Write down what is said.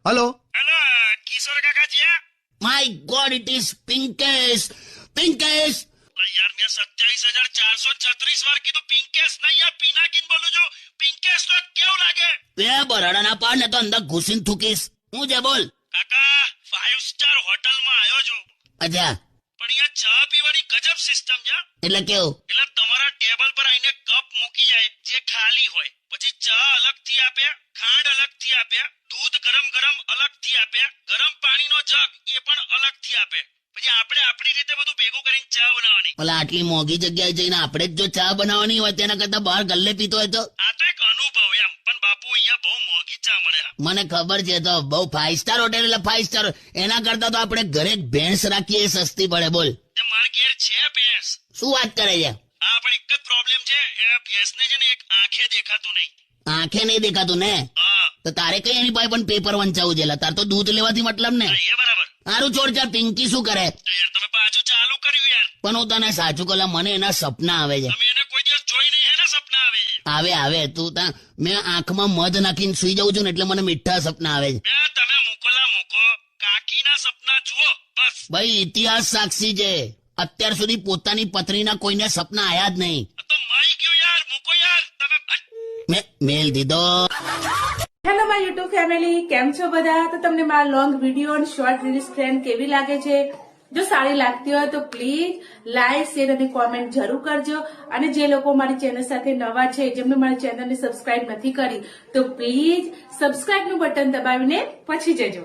Hello. Hello કિશોર કાકા છે? My God, it is Pinkesh. Pinkesh. યાર મેં 27,436 વાર કીધું પિંકેશ નહીં, યાર પિનાકીન બોલું છું. પિંકેશ તો કેવું લાગે? બે બરાડા ના પાડ ને તો અંદર ઘૂસીને થૂકીશ. હું છે બોલ. કાકા 5 સ્ટાર હોટલમાં આવ્યો છું, અચ્છા, પણ અહીંયા ચા પીવાની ગજબ સિસ્ટમ છે. એટલે કેવું? એટલે તમારા ટેબલ પર આવીને કપ મૂકી જાય જે ખાલી હોય, પછી ચા અલગથી આપે, ખાંડ અલગથી આપે, દૂધ ગરમ ગરમ અલગથી આપે, ગરમ પાણીનો જગ એ પણ અલગથી આપે. પછી આપણે આપણી રીતે બધું ભેગું કરીને ચા બનાવવાની. ઓલા આટલી મોંઘી જગ્યાએ જઈને આપણે જ જો ચા બનાવવાની હોય તેના કરતા બહાર ગલ્લે પીતો હોય તો? આ તો એક અનુભવ એમ, પણ બાપુ અહીંયા બહુ મોંઘી ચા મળે. મને ખબર છે, તો બહુ 5 સ્ટાર હોટેલ એટલે 5 સ્ટાર. એના કરતા તો આપણે ઘરે એક ભેંસ રાખીએ એ સસ્તી પડે. બોલ. મારા ઘેર છે ભેંસ. શું વાત કરે છે? હા, પણ એક જ પ્રોબ્લેમ છે, એ ભેંસને છે ને એક આંખે દેખાતું નહીં. આંખે નહીં દેખાતું ને? હા, તો તારે કઈ એની પાસે પણ પેપર વંચાવું છે? તાર તો દૂધ લેવાથી મતલબ ને. એ બરાબર. સારું છોડ, ચાલ. પિંકી શું કરે? તો યાર તમે પાછું ચાલુ કર્યું યાર. પણ હું તને સાચું કહું, મને એના સપના આવે છે. તમે એને કોઈ દિવસ જોઈ નહીં, એના સપના આવે છે. આવે તું ત્યાં મેં આંખમાં મધ નાખીને સુઈ જાઉં છું ને એટલે મને મીઠા સપના આવે છે. બે તમે મૂકો, કાકીના સપના જુઓ બસ. ભાઈ, ઇતિહાસ સાક્ષી છે, અત્યાર સુધી પોતાની પત્નીના કોઈને સપના આયા જ નહીં. તો માઈ ગયું યાર, મૂકો યાર તમે. મેં મેલ દીધો. હેલો માય યુટ્યુબ ફેમિલી, કેમ છો બધા? તો તમને મારા લોંગ વિડીયો અને શોર્ટ રીલ્સ ટ્રેન્ડ કેવી લાગે છે? જો સારી લાગતી હોય તો પ્લીઝ લાઈક, શેર અને કોમેન્ટ જરૂર કરજો. અને જે લોકો મારી ચેનલ સાથે નવા છે, જેમને મારી ચેનલને સબસ્ક્રાઇબ નથી કરી, તો પ્લીઝ સબસ્ક્રાઇબનું બટન દબાવીને પછી જજો.